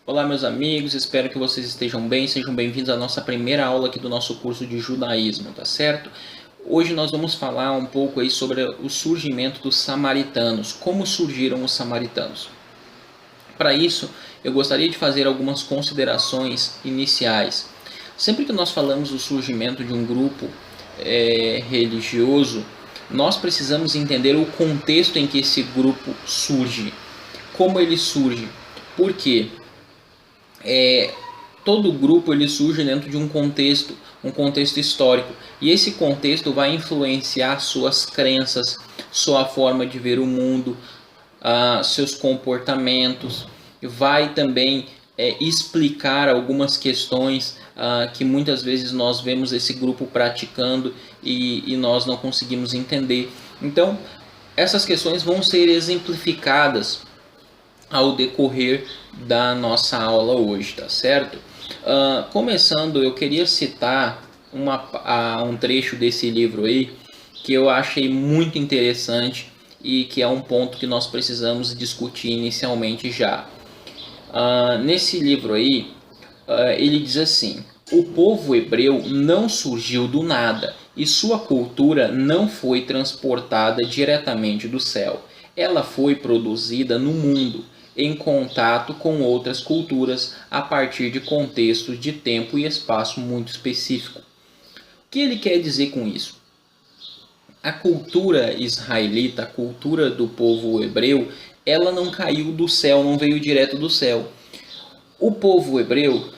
Olá, meus amigos, espero que vocês estejam bem, sejam bem-vindos à nossa primeira aula aqui do nosso curso de judaísmo, tá certo? Hoje nós vamos falar um pouco aí sobre o surgimento dos samaritanos, como surgiram os samaritanos. Para isso, eu gostaria de fazer algumas considerações iniciais. Sempre que nós falamos do surgimento de um grupo religioso, nós precisamos entender o contexto em que esse grupo surge, como ele surge, por quê? Todo grupo ele surge dentro de um contexto histórico, e esse contexto vai influenciar suas crenças, sua forma de ver o mundo, seus comportamentos, vai também explicar algumas questões que muitas vezes nós vemos esse grupo praticando e nós não conseguimos entender. Então, essas questões vão ser exemplificadas ao decorrer da nossa aula hoje, tá certo? Começando, eu queria citar um trecho desse livro aí que eu achei muito interessante e que é um ponto que nós precisamos discutir inicialmente já. Nesse livro aí, ele diz assim: o povo hebreu não surgiu do nada e sua cultura não foi transportada diretamente do céu. Ela foi produzida no mundo, em contato com outras culturas a partir de contextos de tempo e espaço muito específico. O que ele quer dizer com isso? A cultura israelita, a cultura do povo hebreu, ela não caiu do céu, não veio direto do céu. O povo hebreu,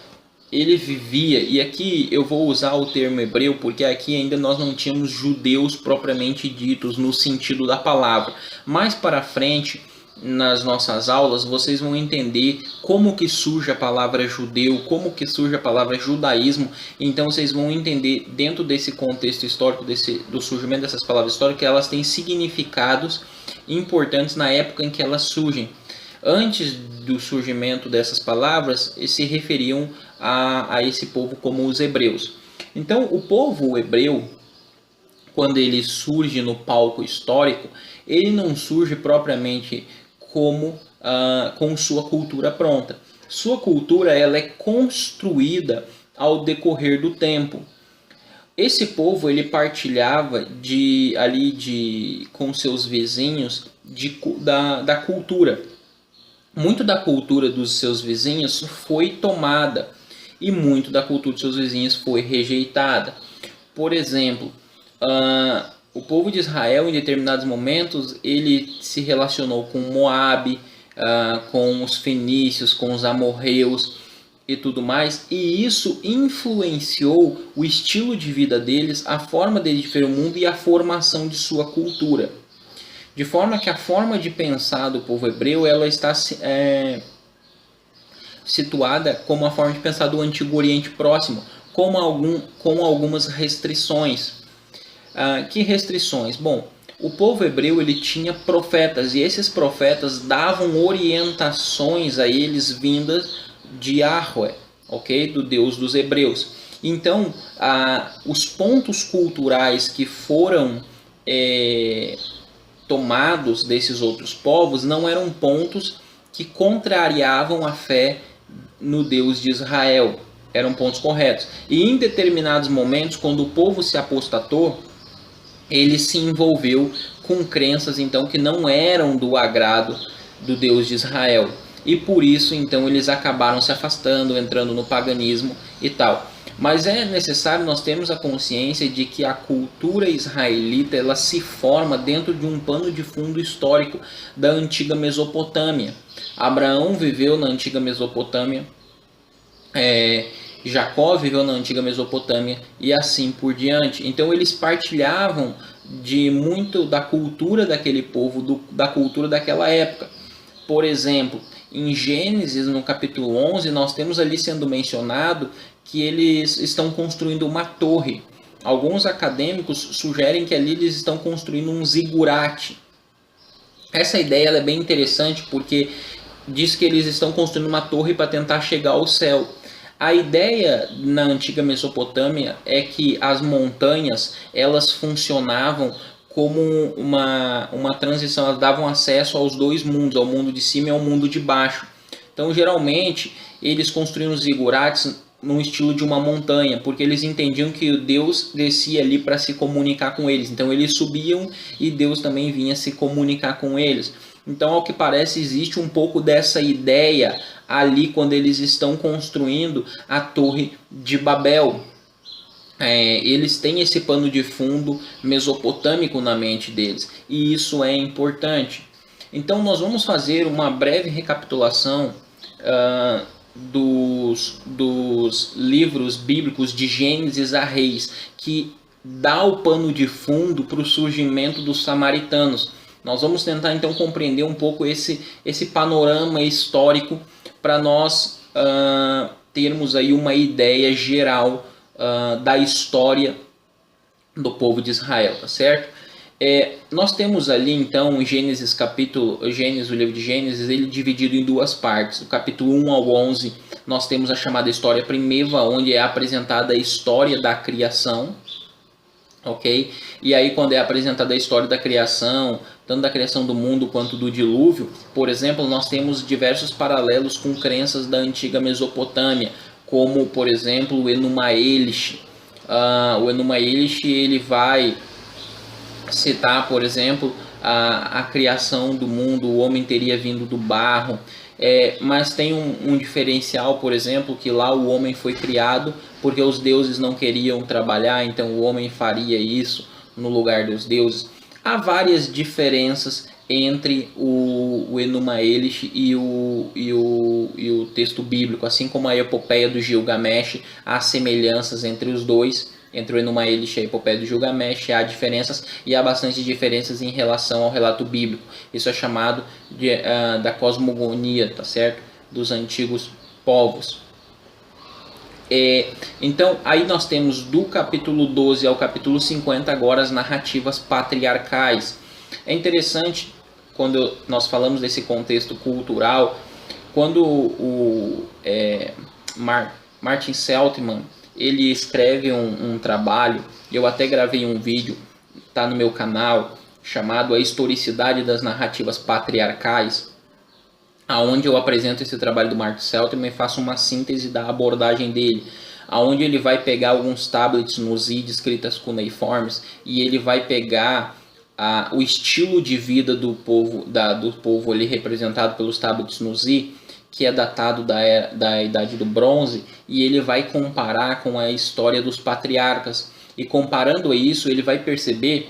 ele vivia, e aqui eu vou usar o termo hebreu porque aqui ainda nós não tínhamos judeus propriamente ditos no sentido da palavra. Mais para frente, nas nossas aulas, vocês vão entender como que surge a palavra judeu, como que surge a palavra judaísmo. Então vocês vão entender dentro desse contexto histórico, do surgimento dessas palavras históricas, que elas têm significados importantes na época em que elas surgem. Antes do surgimento dessas palavras, se referiam a esse povo como os hebreus. Então, o povo hebreu, quando ele surge no palco histórico, ele não surge propriamente com sua cultura pronta. Sua cultura ela é construída ao decorrer do tempo. Esse povo ele partilhava com seus vizinhos da cultura. Muito da cultura dos seus vizinhos foi tomada e muito da cultura dos seus vizinhos foi rejeitada. Por exemplo, o povo de Israel, em determinados momentos, ele se relacionou com Moabe, com os fenícios, com os amorreus e tudo mais, e isso influenciou o estilo de vida deles, a forma deles de ver o mundo e a formação de sua cultura. De forma que a forma de pensar do povo hebreu ela está situada como a forma de pensar do Antigo Oriente Próximo, com algumas restrições. Que restrições? Bom, o povo hebreu ele tinha profetas e esses profetas davam orientações a eles vindas de Yahweh, ok? Do Deus dos hebreus. Então, os pontos culturais que foram tomados desses outros povos não eram pontos que contrariavam a fé no Deus de Israel. Eram pontos corretos. E em determinados momentos, quando o povo se apostatou, ele se envolveu com crenças então que não eram do agrado do Deus de Israel. E por isso então eles acabaram se afastando, entrando no paganismo e tal. Mas é necessário nós termos a consciência de que a cultura israelita ela se forma dentro de um pano de fundo histórico da antiga Mesopotâmia. Abraão viveu na antiga Mesopotâmia, Jacó viveu na antiga Mesopotâmia e assim por diante. Então eles partilhavam de muito da cultura daquele povo, da cultura daquela época. Por exemplo, em Gênesis, no capítulo 11, nós temos ali sendo mencionado que eles estão construindo uma torre. Alguns acadêmicos sugerem que ali eles estão construindo um zigurate. Essa ideia é bem interessante porque diz que eles estão construindo uma torre para tentar chegar ao céu. A ideia na antiga Mesopotâmia é que as montanhas elas funcionavam como uma transição, elas davam acesso aos dois mundos, ao mundo de cima e ao mundo de baixo. Então, geralmente, eles construíam os zigurates no estilo de uma montanha, porque eles entendiam que Deus descia ali para se comunicar com eles. Então, eles subiam e Deus também vinha se comunicar com eles. Então, ao que parece, existe um pouco dessa ideia ali quando eles estão construindo a Torre de Babel. Eles têm esse pano de fundo mesopotâmico na mente deles, e isso é importante. Então nós vamos fazer uma breve recapitulação dos livros bíblicos de Gênesis a Reis, que dá o pano de fundo para o surgimento dos samaritanos. Nós vamos tentar então compreender um pouco esse panorama histórico para nós termos aí uma ideia geral da história do povo de Israel, tá certo? Nós temos ali então o livro de Gênesis, ele dividido em duas partes. Do capítulo 1 ao 11, nós temos a chamada história primitiva, onde é apresentada a história da criação, ok? E aí quando é apresentada a história da criação, tanto da criação do mundo quanto do dilúvio, por exemplo, nós temos diversos paralelos com crenças da antiga Mesopotâmia, como, por exemplo, o Enuma Elish. O Enuma Elish, ele vai citar, por exemplo, a criação do mundo, o homem teria vindo do barro, mas tem um diferencial, por exemplo, que lá o homem foi criado porque os deuses não queriam trabalhar, então o homem faria isso no lugar dos deuses. Há várias diferenças entre o Enuma Elish e o texto bíblico, assim como a epopeia do Gilgamesh. Há semelhanças entre os dois, entre o Enuma Elish e a epopeia do Gilgamesh. Há diferenças, e há bastante diferenças em relação ao relato bíblico. Isso é chamado da cosmogonia, tá certo? Dos antigos povos. Então, aí nós temos do capítulo 12 ao capítulo 50 agora as narrativas patriarcais. É interessante, quando nós falamos desse contexto cultural, quando o Martin Seligman ele escreve um trabalho, eu até gravei um vídeo, está no meu canal, chamado A Historicidade das Narrativas Patriarcais, aonde eu apresento esse trabalho do Martin Seligman e faço uma síntese da abordagem dele, aonde ele vai pegar alguns tablets no Zid escritas cuneiformes e ele vai pegar o estilo de vida do povo ali representado pelos tablets no Zid, que é datado da Idade do Bronze, e ele vai comparar com a história dos patriarcas. E comparando isso, ele vai perceber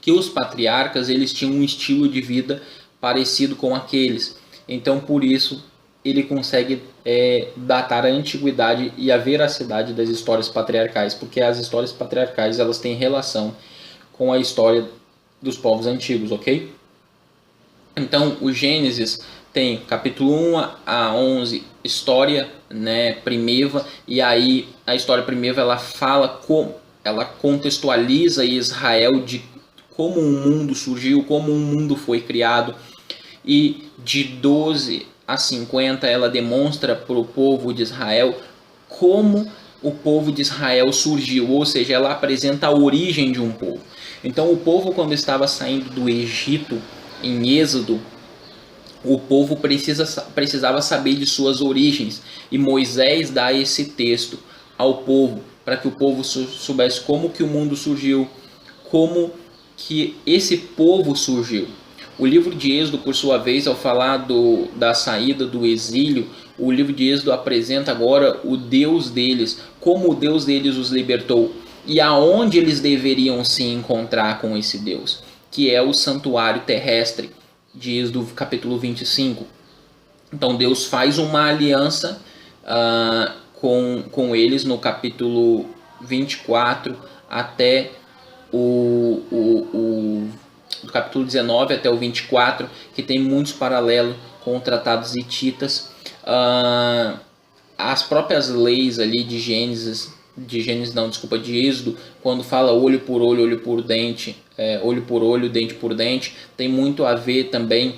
que os patriarcas eles tinham um estilo de vida parecido com aqueles. Então, por isso, ele consegue datar a antiguidade e a veracidade das histórias patriarcais, porque as histórias patriarcais elas têm relação com a história dos povos antigos, ok? Então, o Gênesis tem capítulo 1 a 11, história, né, primitiva, e aí a história primitiva ela contextualiza Israel de como um mundo surgiu, como um mundo foi criado, e de 12 a 50 ela demonstra para o povo de Israel como o povo de Israel surgiu, ou seja, ela apresenta a origem de um povo. Então o povo, quando estava saindo do Egito, em Êxodo, o povo precisava saber de suas origens, e Moisés dá esse texto ao povo, para que o povo soubesse como que o mundo surgiu, como que esse povo surgiu. O livro de Êxodo, por sua vez, ao falar da saída do exílio, o livro de Êxodo apresenta agora o Deus deles, como o Deus deles os libertou, e aonde eles deveriam se encontrar com esse Deus, que é o santuário terrestre, de Êxodo capítulo 25. Então Deus faz uma aliança com eles no capítulo 24 até do capítulo 19 até o 24, que tem muitos paralelos com tratados hititas. As próprias leis ali de Êxodo, quando fala olho por dente, olho por olho, dente por dente, tem muito a ver também,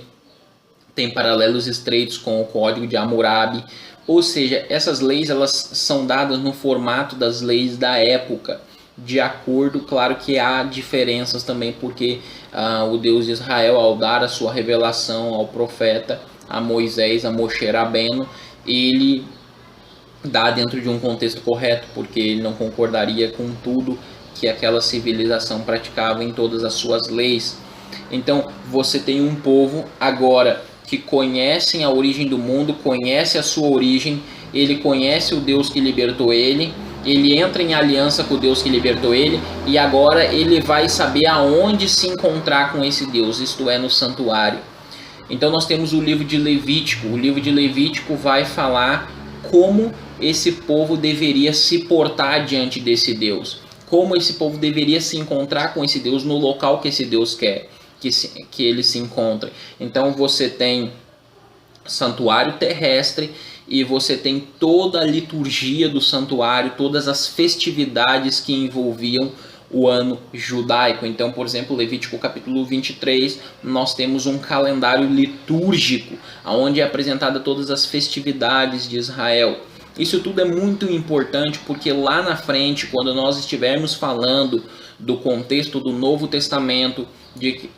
tem paralelos estreitos com o Código de Hammurabi. Ou seja, essas leis elas são dadas no formato das leis da época, de acordo, claro que há diferenças também, porque o Deus de Israel, ao dar a sua revelação ao profeta, a Moisés, a Moshe Rabbeinu, ele dá dentro de um contexto correto, porque ele não concordaria com tudo que aquela civilização praticava em todas as suas leis. Então você tem um povo agora que conhece a origem do mundo, conhece a sua origem, ele conhece o Deus que libertou ele, ele entra em aliança com o Deus que libertou ele, e agora ele vai saber aonde se encontrar com esse Deus, isto é, no santuário. Então nós temos o livro de Levítico. O livro de Levítico vai falar como esse povo deveria se portar diante desse Deus, como esse povo deveria se encontrar com esse Deus no local que esse Deus quer que ele se encontre. Então você tem santuário terrestre e você tem toda a liturgia do santuário, todas as festividades que envolviam o ano judaico. Então, por exemplo, Levítico capítulo 23, nós temos um calendário litúrgico, onde é apresentada todas as festividades de Israel. Isso tudo é muito importante, porque lá na frente, quando nós estivermos falando do contexto do Novo Testamento, de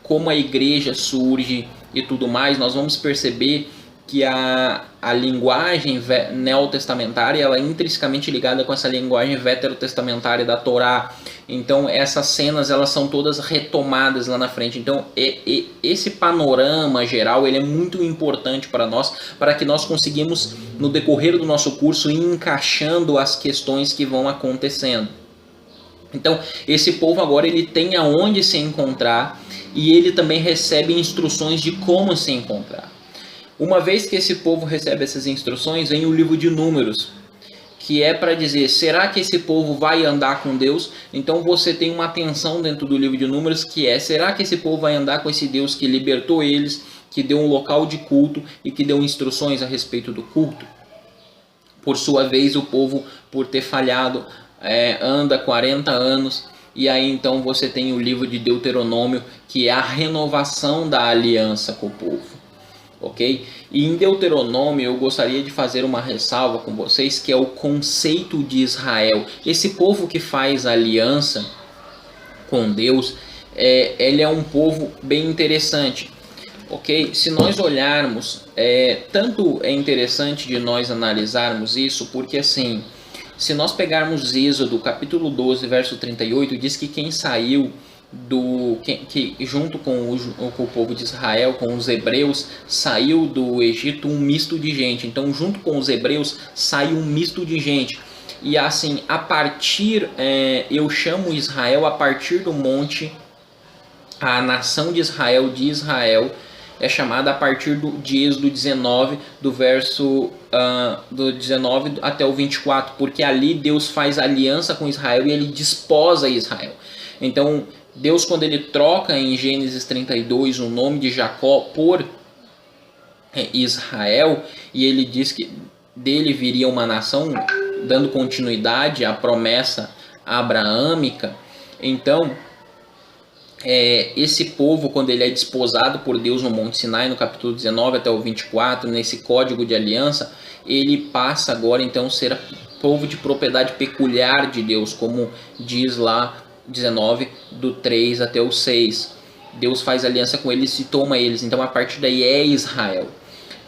como a igreja surge e tudo mais, nós vamos perceber que a linguagem neotestamentária ela é intrinsecamente ligada com essa linguagem veterotestamentária da Torá. Então essas cenas elas são todas retomadas lá na frente. Então esse panorama geral ele é muito importante para nós, para que nós conseguimos no decorrer do nosso curso ir encaixando as questões que vão acontecendo. Então esse povo agora ele tem aonde se encontrar e ele também recebe instruções de como se encontrar. Uma vez que esse povo recebe essas instruções, vem o livro de Números, que é para dizer, será que esse povo vai andar com Deus? Então você tem uma tensão dentro do livro de Números, que é, será que esse povo vai andar com esse Deus que libertou eles, que deu um local de culto e que deu instruções a respeito do culto? Por sua vez, o povo, por ter falhado, anda 40 anos, e aí então você tem o livro de Deuteronômio, que é a renovação da aliança com o povo. Ok? E em Deuteronômio eu gostaria de fazer uma ressalva com vocês, que é o conceito de Israel. Esse povo que faz aliança com Deus, ele é um povo bem interessante. Ok? Se nós olharmos, tanto é interessante de nós analisarmos isso, porque assim, se nós pegarmos Êxodo capítulo 12, verso 38, diz que quem saiu junto com o povo de Israel, com os hebreus, saiu do Egito um misto de gente. Então junto com os hebreus saiu um misto de gente. E assim, a partir, eu chamo Israel a partir do monte, a nação de Israel é chamada a partir de Êxodo 19, do verso do 19 até o 24, porque ali Deus faz aliança com Israel e ele desposa Israel. Então Deus, quando ele troca em Gênesis 32 o nome de Jacó por Israel, e ele diz que dele viria uma nação, dando continuidade à promessa abraâmica, então esse povo, quando ele é desposado por Deus no Monte Sinai, no capítulo 19 até o 24, nesse código de aliança, ele passa agora então a ser povo de propriedade peculiar de Deus, como diz lá 19, do 3 até o 6. Deus faz aliança com eles e toma eles, então a partir daí é Israel.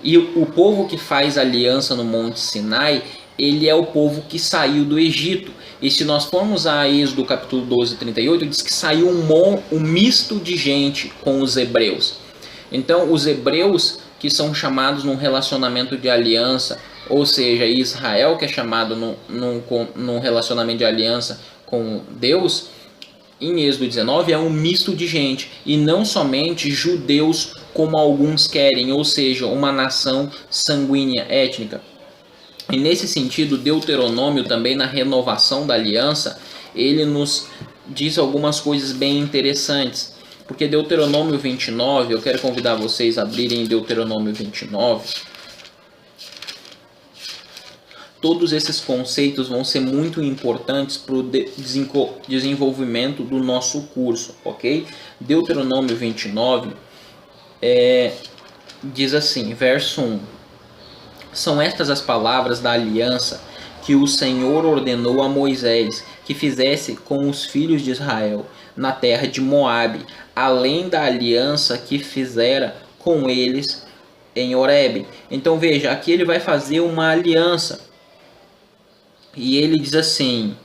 E o povo que faz aliança no Monte Sinai, ele é o povo que saiu do Egito. E se nós formos a Êxodo capítulo 12, 38, diz que saiu um misto de gente com os hebreus. Então os hebreus que são chamados num relacionamento de aliança, ou seja, Israel que é chamado num relacionamento de aliança com Deus, em Êxodo 19 é um misto de gente, e não somente judeus como alguns querem, ou seja, uma nação sanguínea, étnica. E nesse sentido, Deuteronômio também, na renovação da aliança, ele nos diz algumas coisas bem interessantes. Porque Deuteronômio 29, eu quero convidar vocês a abrirem Deuteronômio 29. Todos esses conceitos vão ser muito importantes para o desenvolvimento do nosso curso, ok? Deuteronômio 29 diz assim, verso 1. São estas as palavras da aliança que o Senhor ordenou a Moisés que fizesse com os filhos de Israel na terra de Moabe, além da aliança que fizera com eles em Horebe. Então veja, aqui ele vai fazer uma aliança. E ele diz assim,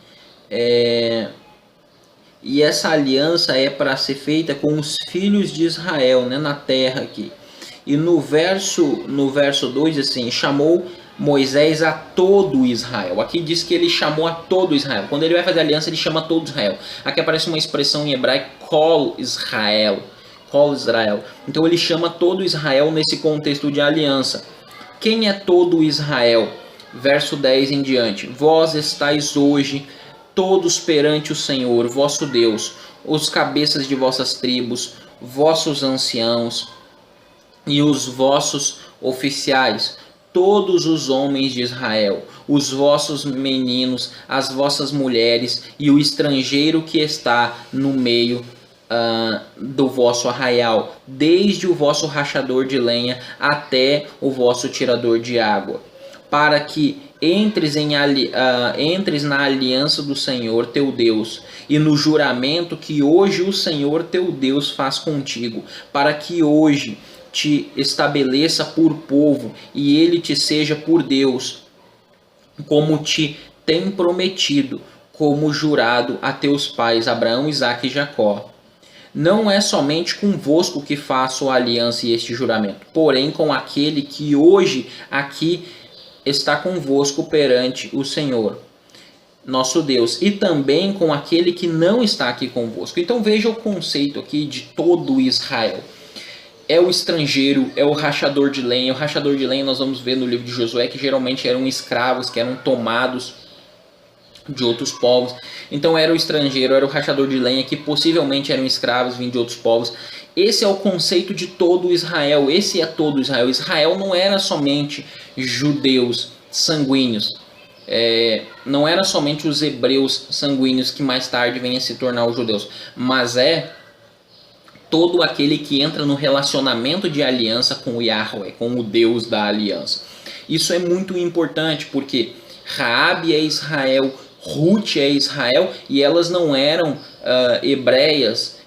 e essa aliança é para ser feita com os filhos de Israel, né, na terra aqui. E no verso 2 assim, chamou Moisés a todo Israel. Aqui diz que ele chamou a todo Israel. Quando ele vai fazer aliança, ele chama todo Israel. Aqui aparece uma expressão em hebraico, Kol Israel. Kol Israel. Então ele chama todo Israel nesse contexto de aliança. Quem é todo Israel? Verso 10 em diante. Vós estáis hoje todos perante o Senhor, vosso Deus, os cabeças de vossas tribos, vossos anciãos e os vossos oficiais, todos os homens de Israel, os vossos meninos, as vossas mulheres e o estrangeiro que está no meio do vosso arraial, desde o vosso rachador de lenha até o vosso tirador de água, para que entres na aliança do Senhor teu Deus e no juramento que hoje o Senhor teu Deus faz contigo, para que hoje te estabeleça por povo e ele te seja por Deus, como te tem prometido, como jurado a teus pais Abraão, Isaque e Jacó. Não é somente convosco que faço a aliança e este juramento, porém com aquele que hoje aqui está convosco perante o Senhor, nosso Deus, e também com aquele que não está aqui convosco. Então veja o conceito aqui de todo Israel. É o estrangeiro, é o rachador de lenha. O rachador de lenha nós vamos ver no livro de Josué que geralmente eram escravos, que eram tomados de outros povos. Então era o estrangeiro, era o rachador de lenha, que possivelmente eram escravos vindo de outros povos. Esse é o conceito de todo Israel. Esse é todo Israel. Israel não era somente judeus sanguíneos. Não era somente os hebreus sanguíneos que mais tarde vêm a se tornar os judeus. Mas é todo aquele que entra no relacionamento de aliança com o Yahweh, com o Deus da aliança. Isso é muito importante porque Raabe é Israel, Ruth é Israel, e elas não eram hebreias,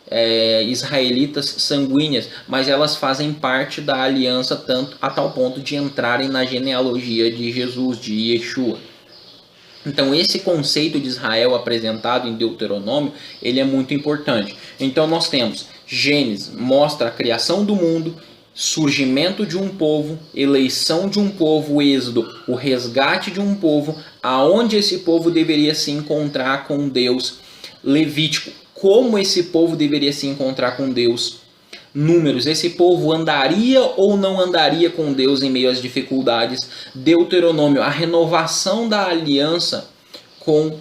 israelitas sanguíneas, mas elas fazem parte da aliança tanto a tal ponto de entrarem na genealogia de Jesus, de Yeshua. Então esse conceito de Israel apresentado em Deuteronômio, ele é muito importante. Então nós temos Gênesis, mostra a criação do mundo, surgimento de um povo, eleição de um povo, Êxodo, o resgate de um povo, aonde esse povo deveria se encontrar com Deus, Levítico, como esse povo deveria se encontrar com Deus, Números, esse povo andaria ou não andaria com Deus em meio às dificuldades, Deuteronômio, a renovação da aliança com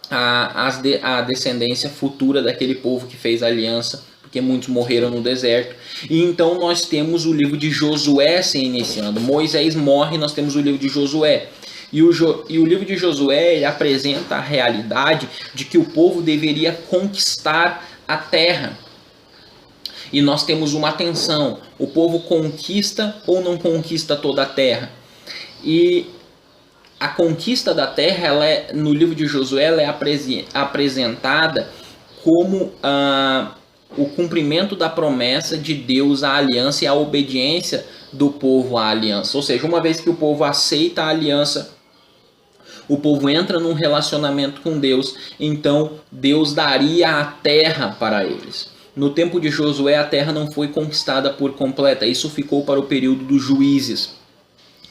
a descendência futura daquele povo que fez a aliança, porque muitos morreram no deserto. E então nós temos o livro de Josué se iniciando. Moisés morre, nós temos o livro de Josué. E o livro de Josué ele apresenta a realidade de que o povo deveria conquistar a terra. E nós temos uma tensão: o povo conquista ou não conquista toda a terra? E a conquista da terra, no livro de Josué, ela é apresentada como o cumprimento da promessa de Deus à aliança e a obediência do povo à aliança. Ou seja, uma vez que o povo aceita a aliança, o povo entra num relacionamento com Deus, então Deus daria a terra para eles. No tempo de Josué, a terra não foi conquistada por completa, isso ficou para o período dos juízes.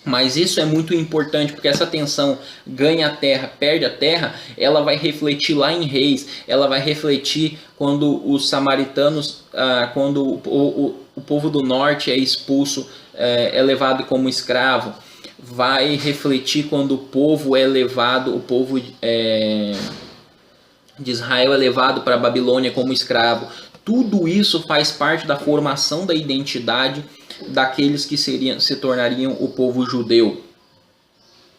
Mas isso é muito importante, porque essa tensão ganha a terra, perde a terra, ela vai refletir lá em Reis, ela vai refletir quando os samaritanos, quando o povo do norte é expulso, é levado como escravo, vai refletir quando o povo é levado, o povo de Israel é levado para a Babilônia como escravo. Tudo isso faz parte da formação da identidade daqueles que se tornariam o povo judeu.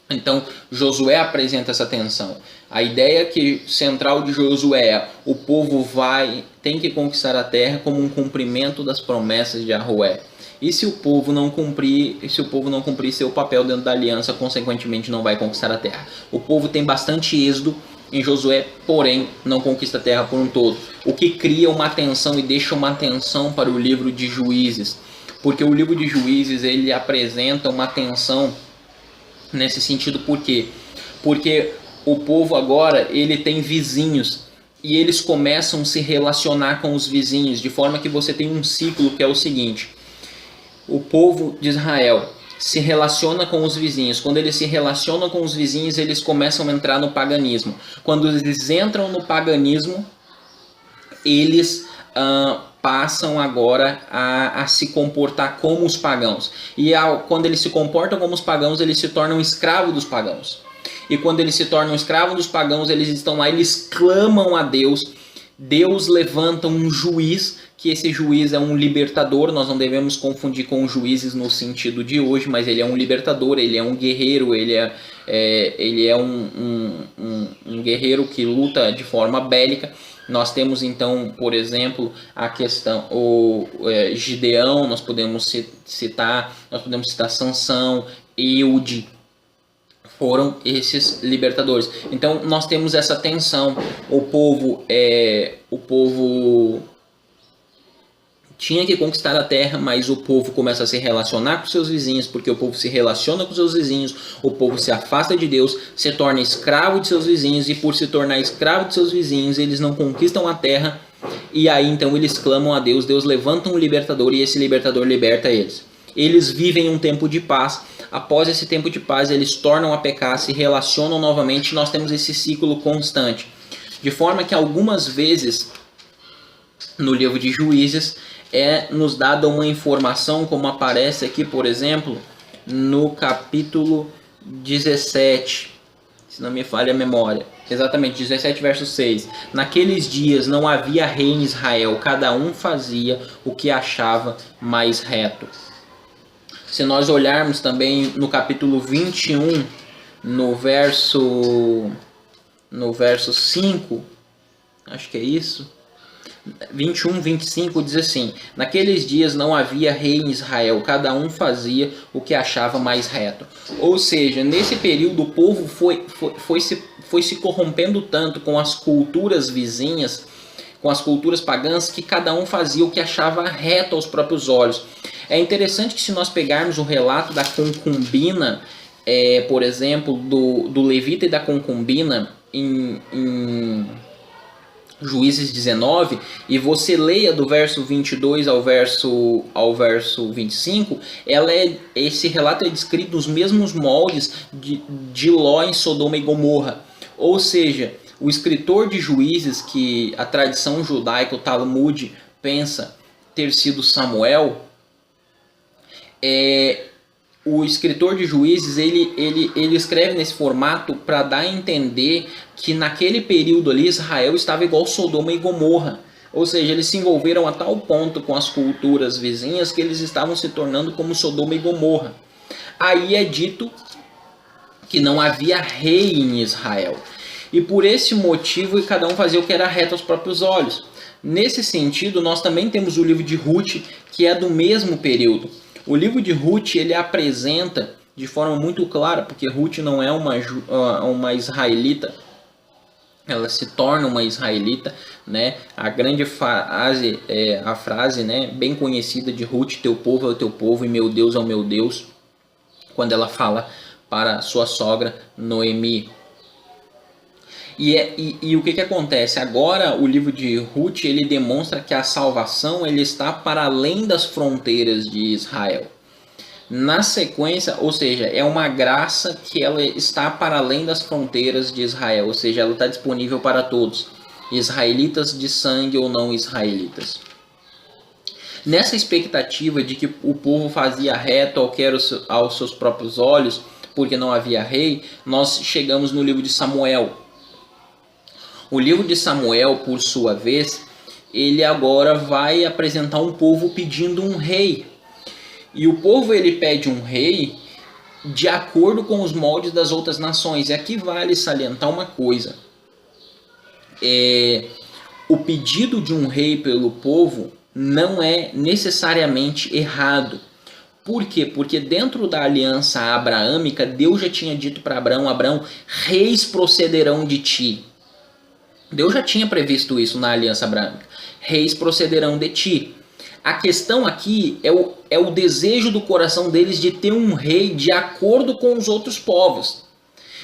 Então Josué apresenta essa tensão. A ideia central de Josué é: o povo tem que conquistar a terra como um cumprimento das promessas de Yahweh. E se o povo não cumprir seu papel dentro da aliança, consequentemente não vai conquistar a terra. O povo tem bastante êxodo em Josué, porém não conquista a terra por um todo, o que cria uma tensão e deixa uma tensão para o livro de Juízes, Porque o livro de Juízes ele apresenta uma tensão nesse sentido. Por quê? Porque o povo agora ele tem vizinhos e eles começam a se relacionar com os vizinhos, de forma que você tem um ciclo que é o seguinte: o povo de Israel se relaciona com os vizinhos. Quando eles se relacionam com os vizinhos, eles começam a entrar no paganismo. Quando eles entram no paganismo, eles passam agora a se comportar como os pagãos. E quando eles se comportam como os pagãos, eles se tornam escravos dos pagãos. E quando eles se tornam escravos dos pagãos, eles estão lá, eles clamam a Deus. Deus levanta um juiz, que esse juiz é um libertador. Nós não devemos confundir com juízes no sentido de hoje, mas ele é um libertador, ele é um guerreiro, ele é um guerreiro que luta de forma bélica. Nós temos então, por exemplo, a questão Gideão, nós podemos citar Sansão, Eude, foram esses libertadores. Então nós temos essa tensão. O povo tinha que conquistar a terra, mas o povo começa a se relacionar com seus vizinhos, porque o povo se relaciona com seus vizinhos, o povo se afasta de Deus, se torna escravo de seus vizinhos, e por se tornar escravo de seus vizinhos, eles não conquistam a terra, e aí então eles clamam a Deus, Deus levanta um libertador, e esse libertador liberta eles. Eles vivem um tempo de paz. Após esse tempo de paz, eles tornam a pecar, se relacionam novamente, e nós temos esse ciclo constante. De forma que algumas vezes, no livro de Juízes, nos dada uma informação, como aparece aqui, por exemplo, no capítulo 17, se não me falha a memória. Exatamente, 17 verso 6. Naqueles dias não havia rei em Israel, cada um fazia o que achava mais reto. Se nós olharmos também no capítulo 21, no verso 5, acho que é isso, 21, 25, diz assim: naqueles dias não havia rei em Israel, cada um fazia o que achava mais reto. Ou seja, nesse período o povo foi se corrompendo tanto com as culturas vizinhas, com as culturas pagãs, que cada um fazia o que achava reto aos próprios olhos. É interessante que, se nós pegarmos o relato da concubina, por exemplo, do levita e da concubina em Juízes 19, e você leia do verso 22 ao verso 25, esse relato é descrito nos mesmos moldes de Ló em Sodoma e Gomorra. Ou seja, o escritor de Juízes, que a tradição judaica, o Talmud, pensa ter sido Samuel, o escritor de Juízes ele escreve nesse formato para dar a entender que naquele período ali Israel estava igual Sodoma e Gomorra. Ou seja, eles se envolveram a tal ponto com as culturas vizinhas que eles estavam se tornando como Sodoma e Gomorra. Aí é dito que não havia rei em Israel. E por esse motivo cada um fazia o que era reto aos próprios olhos. Nesse sentido, nós também temos o livro de Ruth, que é do mesmo período. O livro de Ruth ele apresenta de forma muito clara, porque Ruth não é uma israelita, ela se torna uma israelita, né? A grande frase, a frase, né, bem conhecida de Ruth: teu povo é o teu povo e meu Deus é o meu Deus, quando ela fala para sua sogra Noemi. E o que acontece? Agora o livro de Ruth ele demonstra que a salvação ele está para além das fronteiras de Israel. Na sequência, ou seja, é uma graça que ela está para além das fronteiras de Israel, ou seja, ela está disponível para todos, israelitas de sangue ou não israelitas. Nessa expectativa de que o povo fazia reto aos seus próprios olhos, porque não havia rei, nós chegamos no livro de Samuel. O livro de Samuel, por sua vez, ele agora vai apresentar um povo pedindo um rei. E o povo ele pede um rei de acordo com os moldes das outras nações. E aqui vale salientar uma coisa. O pedido de um rei pelo povo não é necessariamente errado. Por quê? Porque dentro da aliança abraâmica, Deus já tinha dito para Abraão: reis procederão de ti. Deus já tinha previsto isso na aliança abraâmica. Reis procederão de ti. A questão aqui é o desejo do coração deles de ter um rei de acordo com os outros povos.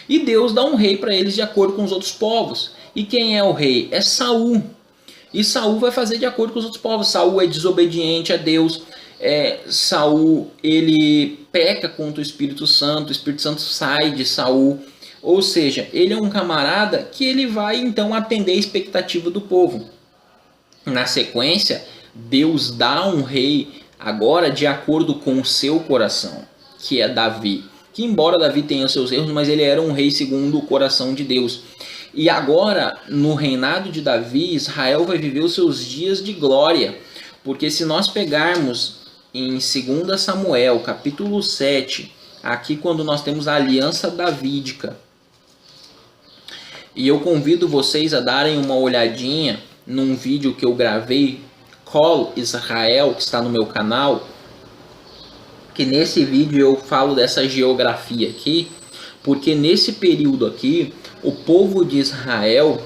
E Deus dá um rei para eles de acordo com os outros povos. E quem é o rei? É Saul. E Saul vai fazer de acordo com os outros povos. Saul é desobediente a Deus. Saul, ele peca contra o Espírito Santo sai de Saul. Ou seja, ele é um camarada que ele vai então atender a expectativa do povo. Na sequência, Deus dá um rei agora de acordo com o seu coração, que é Davi. Que embora Davi tenha seus erros, mas ele era um rei segundo o coração de Deus. E agora, no reinado de Davi, Israel vai viver os seus dias de glória. Porque se nós pegarmos em 2 Samuel, capítulo 7, aqui quando nós temos a aliança davídica, e eu convido vocês a darem uma olhadinha num vídeo que eu gravei, Call Israel, que está no meu canal, que nesse vídeo eu falo dessa geografia aqui, porque nesse período aqui, o povo de Israel,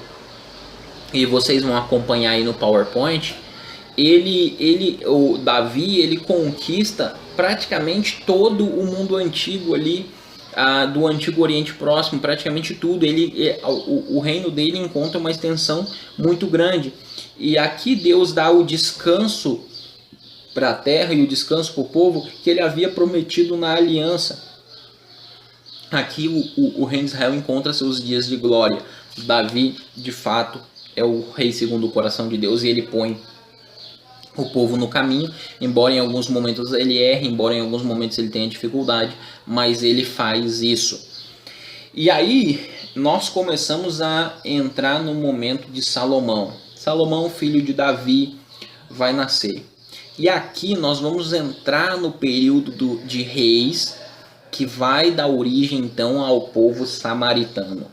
e vocês vão acompanhar aí no PowerPoint, o Davi, ele conquista praticamente todo o mundo antigo ali, do Antigo Oriente Próximo, praticamente tudo. O reino dele encontra uma extensão muito grande. E aqui Deus dá o descanso para a terra e o descanso para o povo que ele havia prometido na aliança. Aqui o reino de Israel encontra seus dias de glória. Davi, de fato, é o rei segundo o coração de Deus, e ele põe o povo no caminho, embora em alguns momentos ele erre, embora em alguns momentos ele tenha dificuldade, mas ele faz isso. E aí nós começamos a entrar no momento de Salomão. Salomão, filho de Davi, vai nascer. E aqui nós vamos entrar no período de reis, que vai dar origem então ao povo samaritano.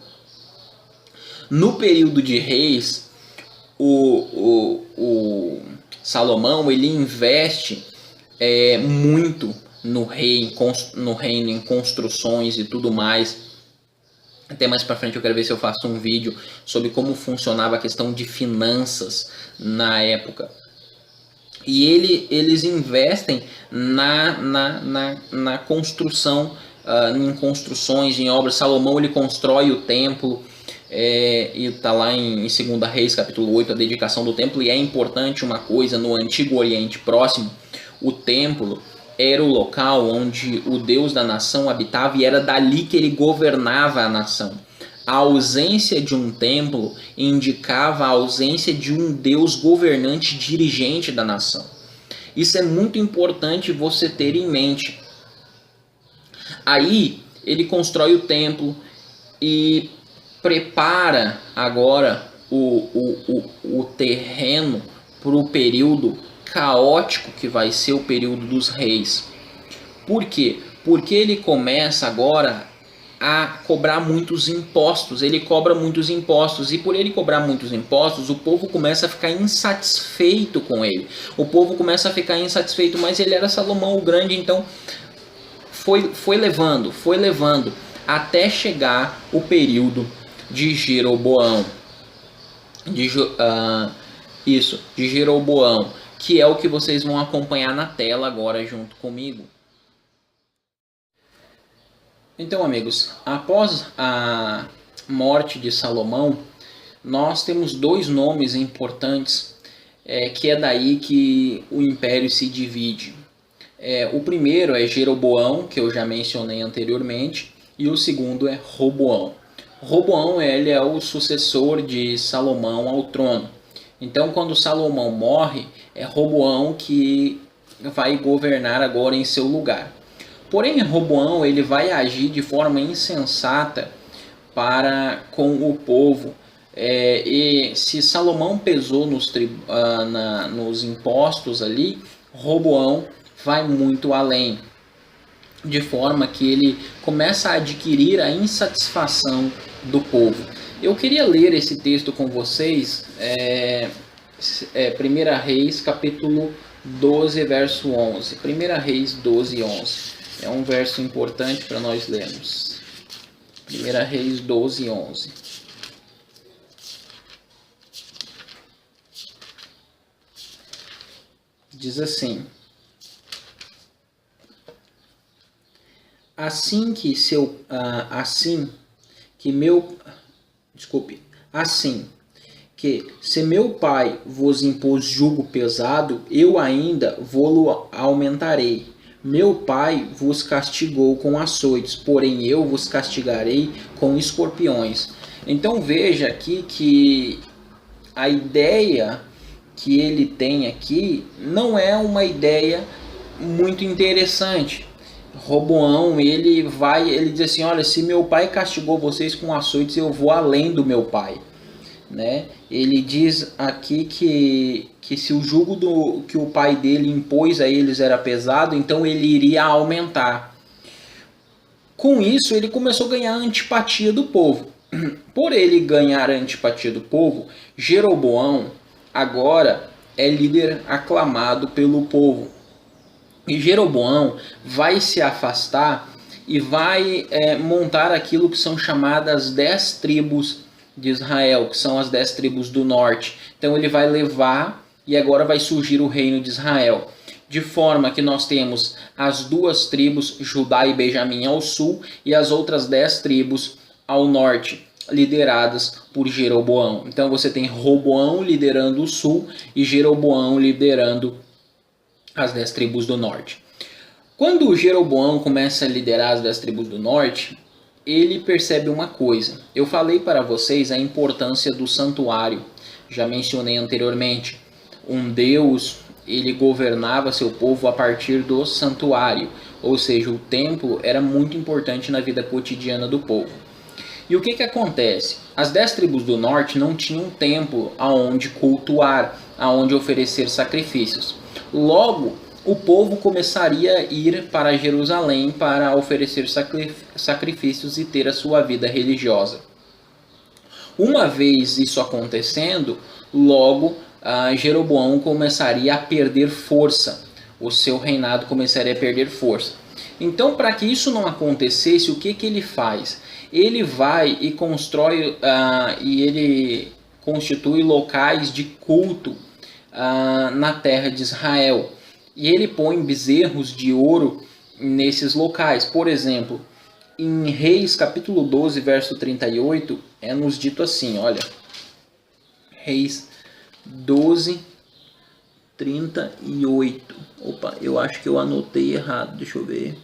No período de reis, o Salomão, ele investe muito no reino, em construções e tudo mais. Até mais para frente eu quero ver se eu faço um vídeo sobre como funcionava a questão de finanças na época. E eles investem na construção, em construções, em obras. Salomão, ele constrói o templo, e está lá em 2 Reis, capítulo 8, a dedicação do templo. E é importante uma coisa: no Antigo Oriente Próximo, o templo era o local onde o Deus da nação habitava, e era dali que ele governava a nação. A ausência de um templo indicava a ausência de um Deus governante, dirigente da nação. Isso é muito importante você ter em mente. Aí ele constrói o templo e prepara agora o terreno para o período caótico que vai ser o período dos reis. Por quê? Porque ele começa agora a cobrar muitos impostos. Ele cobra muitos impostos, e por ele cobrar muitos impostos, o povo começa a ficar insatisfeito com ele. O povo começa a ficar insatisfeito, mas ele era Salomão o Grande, então foi levando até chegar o período de Jeroboão. De Jeroboão, que é o que vocês vão acompanhar na tela agora junto comigo. Então, amigos, após a morte de Salomão, nós temos dois nomes importantes, que é daí que o império se divide. O primeiro é Jeroboão, que eu já mencionei anteriormente, e o segundo é Roboão. Roboão, ele é o sucessor de Salomão ao trono. Então, quando Salomão morre, é Roboão que vai governar agora em seu lugar. Porém, Roboão, ele vai agir de forma insensata para com o povo. E se Salomão pesou nos impostos ali, Roboão vai muito além, de forma que ele começa a adquirir a insatisfação do povo. Eu queria ler esse texto com vocês, 1 Reis, capítulo 12, verso 11. 1 Reis 12, 11. É um verso importante para nós lermos. 1 Reis 12, 11. Diz assim: assim que se meu pai vos impôs jugo pesado, eu ainda vô-lo aumentarei. Meu pai vos castigou com açoites, porém eu vos castigarei com escorpiões. Então veja aqui que a ideia que ele tem aqui não é uma ideia muito interessante. Roboão, ele diz assim: olha, se meu pai castigou vocês com açoites, eu vou além do meu pai, né? Ele diz aqui que se o jugo que o pai dele impôs a eles era pesado, então ele iria aumentar. Com isso, ele começou a ganhar a antipatia do povo. Por ele ganhar a antipatia do povo, Jeroboão agora é líder aclamado pelo povo. E Jeroboão vai se afastar e vai montar aquilo que são chamadas 10 tribos de Israel, que são as 10 tribos do norte. Então ele vai levar e agora vai surgir o reino de Israel. De forma que nós temos as 2 tribos, Judá e Benjamim, ao sul, e as outras 10 tribos ao norte, lideradas por Jeroboão. Então você tem Roboão liderando o sul e Jeroboão liderando as 10 tribos do norte. Quando Jeroboão começa a liderar as 10 tribos do norte, ele percebe uma coisa. Eu falei para vocês a importância do santuário. Já mencionei anteriormente. Um Deus, ele governava seu povo a partir do santuário. Ou seja, o templo era muito importante na vida cotidiana do povo. E o que acontece? As 10 tribos do norte não tinham um templo aonde cultuar, aonde oferecer sacrifícios. Logo, o povo começaria a ir para Jerusalém para oferecer sacrifícios e ter a sua vida religiosa. Uma vez isso acontecendo, logo Jeroboão começaria a perder força. O seu reinado começaria a perder força. Então, para que isso não acontecesse, o que ele faz? Ele vai e constrói e ele constitui locais de culto na terra de Israel. E ele põe bezerros de ouro nesses locais. Por exemplo, em Reis capítulo 12, verso 38, é nos dito assim, olha. Reis 12, 38. Opa, eu acho que eu anotei errado, deixa eu ver.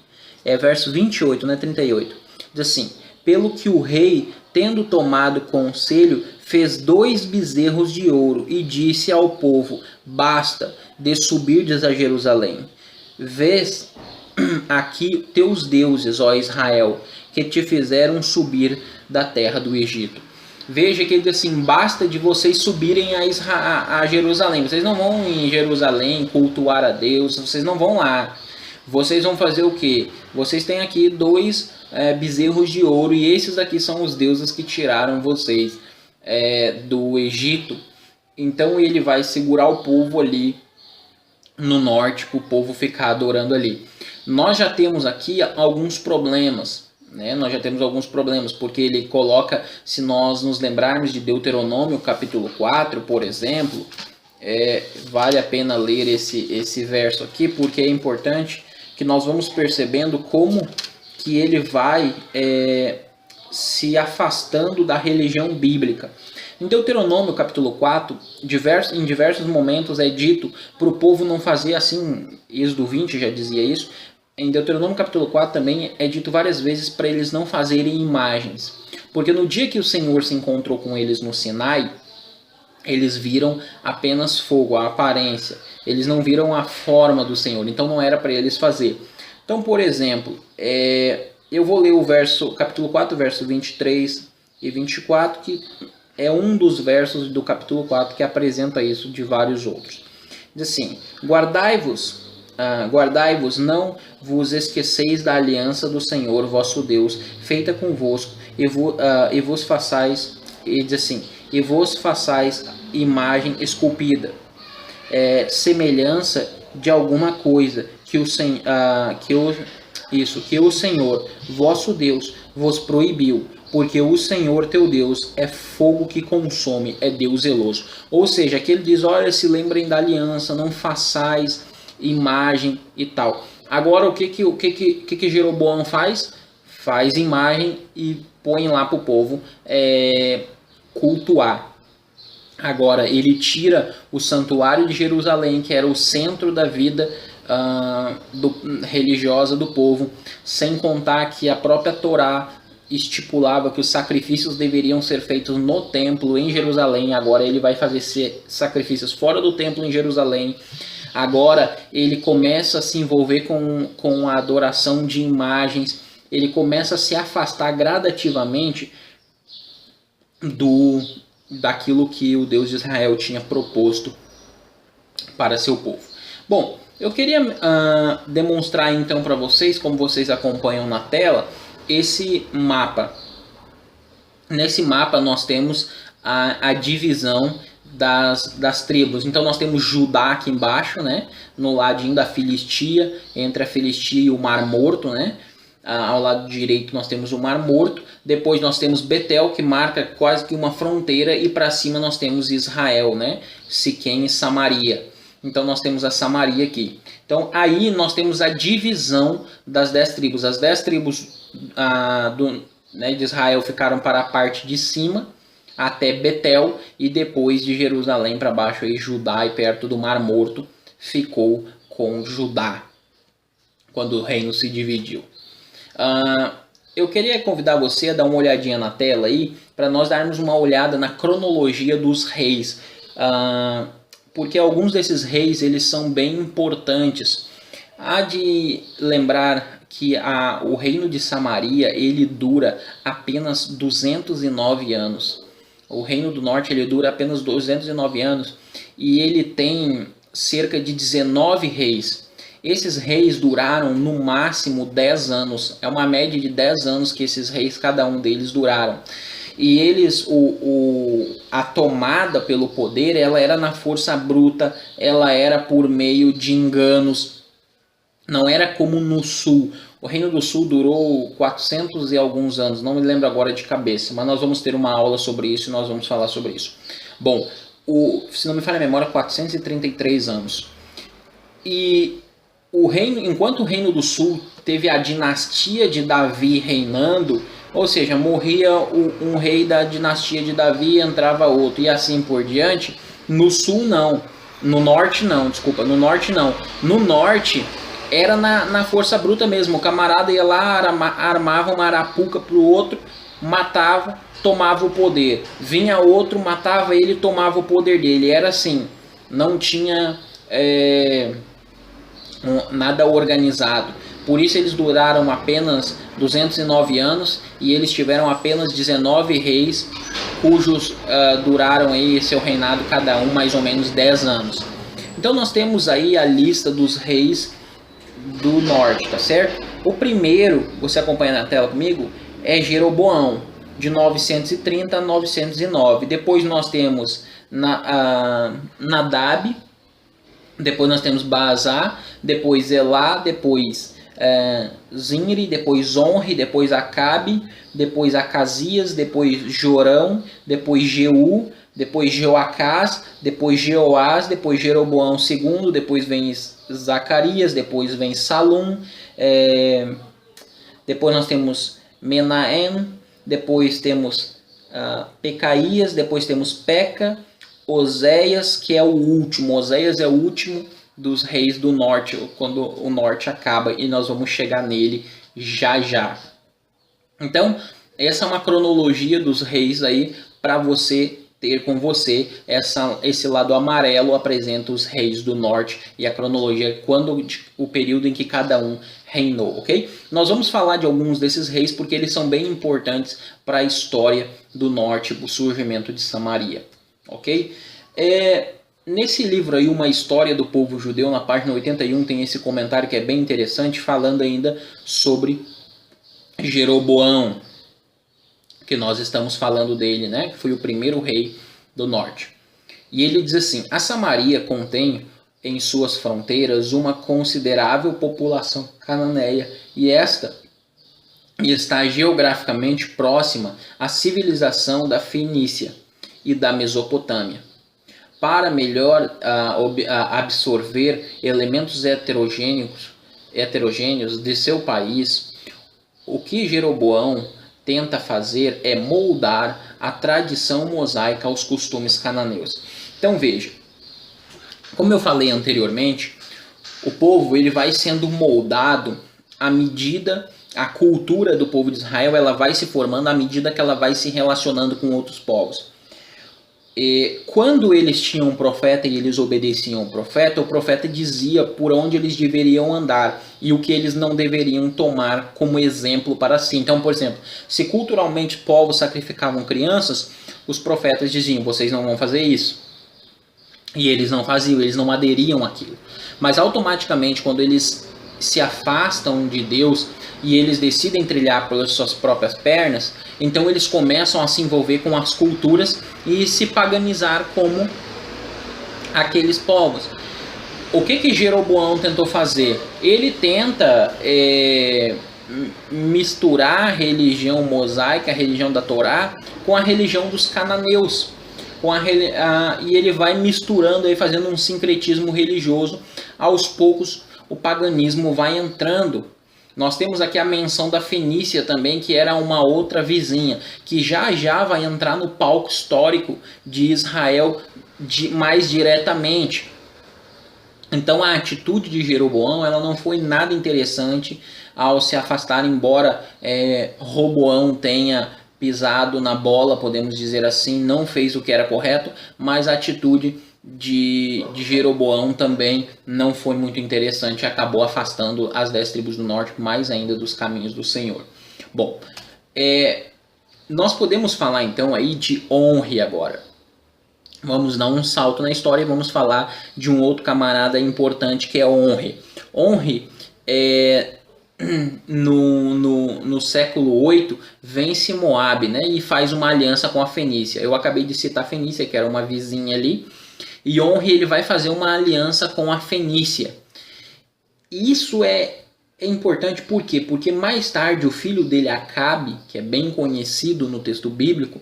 É verso 28, né? 38. Diz assim: pelo que o rei, tendo tomado conselho, fez 2 bezerros de ouro e disse ao povo: basta de subirdes a Jerusalém. Vês aqui teus deuses, ó Israel, que te fizeram subir da terra do Egito. Veja que ele diz assim: basta de vocês subirem a Jerusalém. Vocês não vão em Jerusalém cultuar a Deus, vocês não vão lá. Vocês vão fazer o quê? Vocês têm aqui 2 bezerros de ouro e esses aqui são os deuses que tiraram vocês do Egito. Então ele vai segurar o povo ali no norte para o povo ficar adorando ali. Nós já temos aqui alguns problemas, né? Nós já temos alguns problemas porque ele coloca, se nós nos lembrarmos de Deuteronômio capítulo 4, por exemplo, vale a pena ler esse verso aqui porque é importante que nós vamos percebendo como que ele vai se afastando da religião bíblica. Em Deuteronômio capítulo 4, em diversos momentos é dito para o povo não fazer assim. Êxodo 20 já dizia isso. Em Deuteronômio capítulo 4 também é dito várias vezes para eles não fazerem imagens. Porque no dia que o Senhor se encontrou com eles no Sinai, eles viram apenas fogo, a aparência. Eles não viram a forma do Senhor, então não era para eles fazer. Então, por exemplo, eu vou ler o capítulo 4, verso 23 e 24, que é um dos versos do capítulo 4 que apresenta isso de vários outros. Diz assim: guardai-vos, não vos esqueceis da aliança do Senhor vosso Deus, feita convosco, e vos façais, e diz assim, e vos façais imagem esculpida, semelhança de alguma coisa Isso, que o Senhor, vosso Deus, vos proibiu, porque o Senhor teu Deus é fogo que consome, é Deus zeloso. Ou seja, aqui ele diz, olha, se lembrem da aliança, não façais imagem e tal. Agora, o que Jeroboão faz? Faz imagem e põe lá para o povo cultuar. Agora, ele tira o santuário de Jerusalém, que era o centro da vida religiosa do povo, sem contar que a própria Torá estipulava que os sacrifícios deveriam ser feitos no templo em Jerusalém. Agora ele vai fazer sacrifícios fora do templo em Jerusalém. Agora ele começa a se envolver com a adoração de imagens, ele começa a se afastar gradativamente daquilo que o Deus de Israel tinha proposto para seu povo. Bom, eu queria demonstrar então para vocês, como vocês acompanham na tela, esse mapa. Nesse mapa nós temos a divisão das tribos. Então nós temos Judá aqui embaixo, né, no ladinho da Filistia, entre a Filistia e o Mar Morto, né? Ao lado direito nós temos o Mar Morto, depois nós temos Betel, que marca quase que uma fronteira, e para cima nós temos Israel, né? Siquém e Samaria. Então nós temos a Samaria aqui. Então aí nós temos a divisão das 10 tribos. As 10 tribos de Israel ficaram para a parte de cima, até Betel, e depois de Jerusalém para baixo, aí Judá, e perto do Mar Morto ficou com Judá, quando o reino se dividiu. Eu queria convidar você a dar uma olhadinha na tela aí, para nós darmos uma olhada na cronologia dos reis, porque alguns desses reis eles são bem importantes. Há de lembrar que o reino de Samaria ele dura apenas 209 anos. O reino do norte ele dura apenas 209 anos e ele tem cerca de 19 reis. Esses reis duraram no máximo 10 anos. É uma média de 10 anos que esses reis, cada um deles, duraram. E eles, a tomada pelo poder, ela era na força bruta, ela era por meio de enganos. Não era como no sul. O Reino do Sul durou 400 e alguns anos, não me lembro agora de cabeça, mas nós vamos ter uma aula sobre isso e nós vamos falar sobre isso. Bom, se não me falha a memória, 433 anos. E enquanto o Reino do Sul teve a dinastia de Davi reinando, ou seja, morria um rei da dinastia de Davi, entrava outro e assim por diante, no sul não, no norte não, no norte era na força bruta mesmo, o camarada ia lá, armava uma arapuca pro outro, matava, tomava o poder, vinha outro, matava ele, tomava o poder dele, era assim, não tinha nada organizado. Por isso eles duraram apenas 209 anos e eles tiveram apenas 19 reis, cujos duraram aí seu reinado cada um mais ou menos 10 anos. Então nós temos aí a lista dos reis do norte, tá certo? O primeiro, você acompanha na tela comigo, é Jeroboão, de 930 a 909. Depois nós temos Nadab, depois nós temos Baasá, depois Elá, depois Zinri, depois Onri, depois Acabe, depois Acasias, depois Jorão, depois Jeú, depois Jeoacás, depois Jeoás, depois Jeroboão II, depois vem Zacarias, depois vem Salum, depois nós temos Menahem, depois temos Pecaías, depois temos Peca, Oséias, que é o último. Oséias é o último dos reis do norte, quando o norte acaba, e nós vamos chegar nele já já. Então, essa é uma cronologia dos reis aí para você ter com você. Esse lado amarelo apresenta os reis do norte e a cronologia, o período em que cada um reinou, ok? Nós vamos falar de alguns desses reis porque eles são bem importantes para a história do norte, o surgimento de Samaria, ok? Nesse livro aí, Uma História do Povo Judeu, na página 81, tem esse comentário que é bem interessante, falando ainda sobre Jeroboão, que nós estamos falando dele, né? Que foi o primeiro rei do norte. E ele diz assim: a Samaria contém em suas fronteiras uma considerável população cananeia, e esta está geograficamente próxima à civilização da Fenícia e da Mesopotâmia. Para melhor absorver elementos heterogêneos de seu país, o que Jeroboão tenta fazer é moldar a tradição mosaica aos costumes cananeus. Então veja, como eu falei anteriormente, o povo ele vai sendo moldado à medida, a cultura do povo de Israel ela vai se formando à medida que ela vai se relacionando com outros povos. E quando eles tinham um profeta e eles obedeciam ao profeta, o profeta dizia por onde eles deveriam andar e o que eles não deveriam tomar como exemplo para si. Então, por exemplo, se culturalmente povos sacrificavam crianças, os profetas diziam, vocês não vão fazer isso. E eles não faziam, eles não aderiam àquilo. Mas automaticamente, quando eles se afastam de Deus e eles decidem trilhar pelas suas próprias pernas, então eles começam a se envolver com as culturas e se paganizar como aqueles povos. O que Jeroboão tentou fazer? Ele tenta misturar a religião mosaica, a religião da Torá, com a religião dos cananeus. E ele vai misturando, aí, fazendo um sincretismo religioso. Aos poucos o paganismo vai entrando. Nós temos aqui a menção da Fenícia também, que era uma outra vizinha, que já vai entrar no palco histórico de Israel mais diretamente. Então a atitude de Jeroboão ela não foi nada interessante ao se afastar, embora Roboão tenha pisado na bola, podemos dizer assim, não fez o que era correto, mas a atitude de Jeroboão também não foi muito interessante, acabou afastando as 10 tribos do norte mais ainda dos caminhos do Senhor. Bom, nós podemos falar então aí de Onri agora. Vamos dar um salto na história e vamos falar de um outro camarada importante que é Onri. Onri no século 8 vence Moabe, né, e faz uma aliança com a Fenícia. Eu acabei de citar a Fenícia, que era uma vizinha ali. E Onri ele vai fazer uma aliança com a Fenícia. Isso é importante por quê? Porque mais tarde o filho dele, Acabe, que é bem conhecido no texto bíblico,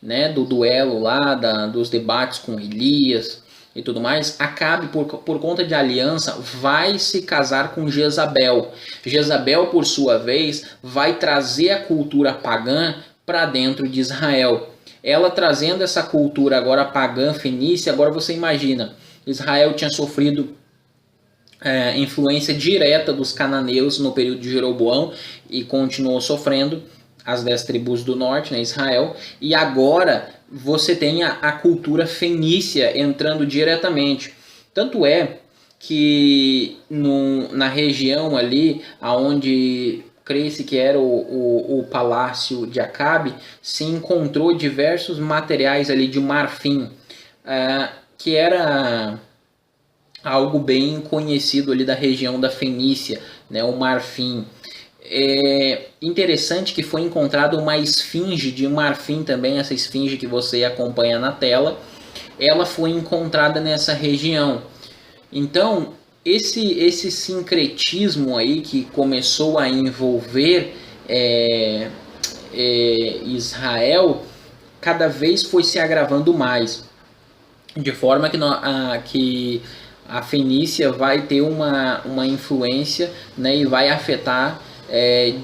né, do duelo lá, dos debates com Elias e tudo mais, Acabe, por conta de aliança, vai se casar com Jezabel. Jezabel, por sua vez, vai trazer a cultura pagã para dentro de Israel. Ela trazendo essa cultura agora pagã, fenícia, agora você imagina, Israel tinha sofrido influência direta dos cananeus no período de Jeroboão e continuou sofrendo, as 10 tribos do norte, né, Israel, e agora você tem a cultura fenícia entrando diretamente. Tanto é que na região ali, onde crê-se que era o palácio de Acabe, se encontrou diversos materiais ali de marfim, que era algo bem conhecido ali da região da Fenícia, né, o marfim. É interessante que foi encontrada uma esfinge de marfim também, essa esfinge que você acompanha na tela, ela foi encontrada nessa região. Então, esse sincretismo aí que começou a envolver Israel, cada vez foi se agravando mais, de forma que a Fenícia vai ter uma influência, né, e vai afetar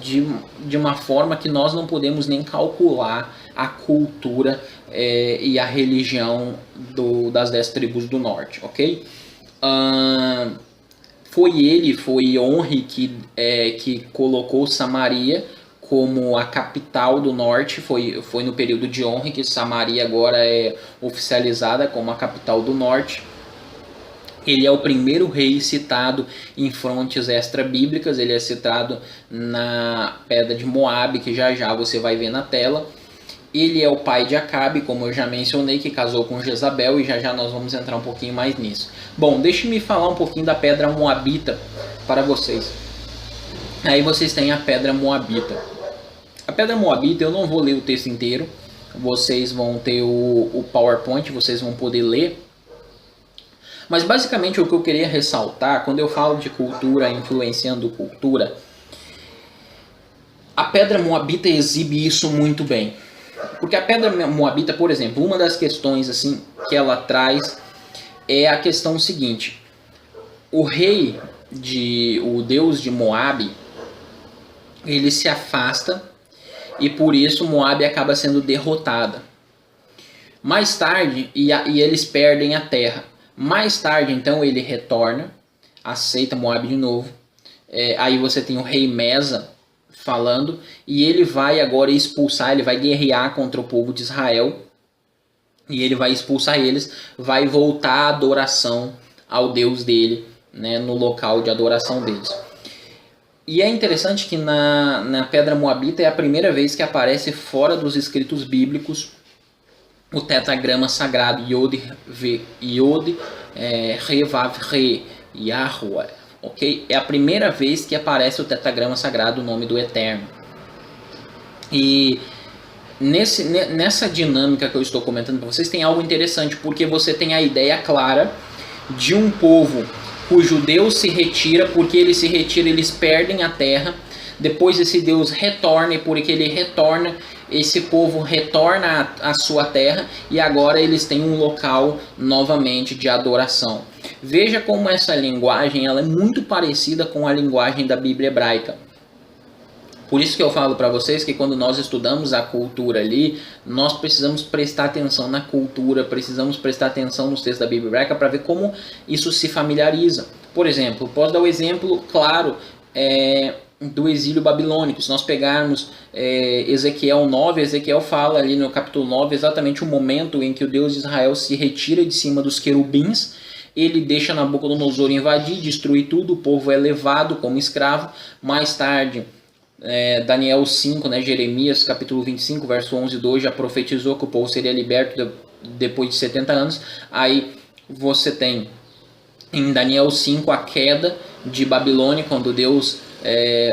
de uma forma que nós não podemos nem calcular a cultura e a religião das 10 tribos do norte, ok? Foi Onri que colocou Samaria como a capital do norte. Foi no período de Onri que Samaria agora é oficializada como a capital do norte. Ele é o primeiro rei citado em fontes extra-bíblicas, ele é citado na Pedra de Moabe, que já você vai ver na tela. Ele é o pai de Acabe, como eu já mencionei, que casou com Jezabel, e já nós vamos entrar um pouquinho mais nisso. Bom, deixe-me falar um pouquinho da Pedra Moabita para vocês. Aí vocês têm a Pedra Moabita. A Pedra Moabita, eu não vou ler o texto inteiro, vocês vão ter o PowerPoint, vocês vão poder ler. Mas basicamente o que eu queria ressaltar, quando eu falo de cultura influenciando cultura, a pedra moabita exibe isso muito bem. Porque a pedra moabita, por exemplo, uma das questões assim que ela traz é a questão seguinte: o deus de Moabe, ele se afasta e por isso Moabe acaba sendo derrotada. Mais tarde, e eles perdem a terra. Mais tarde, então, ele retorna, aceita Moabe de novo. Aí você tem o rei Mesa falando, e ele vai agora expulsar, ele vai guerrear contra o povo de Israel, e ele vai expulsar eles, vai voltar a adoração ao Deus dele, né, no local de adoração deles. E é interessante que na pedra moabita é a primeira vez que aparece fora dos escritos bíblicos o tetragrama sagrado Yod Re Vav Re Yahweh, ok? É a primeira vez que aparece o tetragrama sagrado, o nome do Eterno. E nessa dinâmica que eu estou comentando para vocês tem algo interessante, porque você tem a ideia clara de um povo cujo Deus se retira, porque ele se retira, eles perdem a terra. Depois esse Deus retorna, e porque ele retorna, esse povo retorna à sua terra, e agora eles têm um local novamente de adoração. Veja como essa linguagem ela é muito parecida com a linguagem da Bíblia hebraica. Por isso que eu falo para vocês que quando nós estudamos a cultura ali, nós precisamos prestar atenção na cultura, precisamos prestar atenção nos textos da Bíblia hebraica para ver como isso se familiariza. Por exemplo, posso dar um exemplo claro do exílio babilônico. Se nós pegarmos Ezequiel 9, Ezequiel fala ali no capítulo 9 exatamente o momento em que o Deus de Israel se retira de cima dos querubins. Ele deixa Nabucodonosor invadir, destruir tudo, o povo é levado como escravo. Mais tarde, Daniel 5, né, Jeremias capítulo 25, verso 11 e 2 já profetizou que o povo seria liberto depois de 70 anos. Aí você tem em Daniel 5 a queda de Babilônia, quando Deus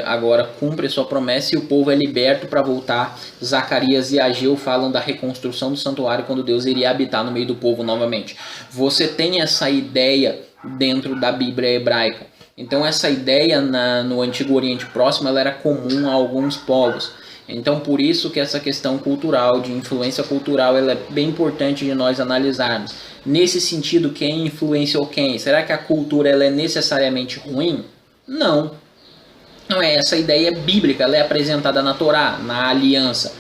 agora cumpre sua promessa e o povo é liberto para voltar. Zacarias e Ageu falam da reconstrução do santuário, quando Deus iria habitar no meio do povo novamente. Você tem essa ideia dentro da Bíblia hebraica. Então essa ideia no Antigo Oriente Próximo ela era comum a alguns povos. Então por isso que essa questão cultural, de influência cultural, ela é bem importante de nós analisarmos. Nesse sentido, quem influenciou quem? Será que a cultura ela é necessariamente ruim? Não. Não é, essa ideia bíblica, ela é apresentada na Torá, na aliança,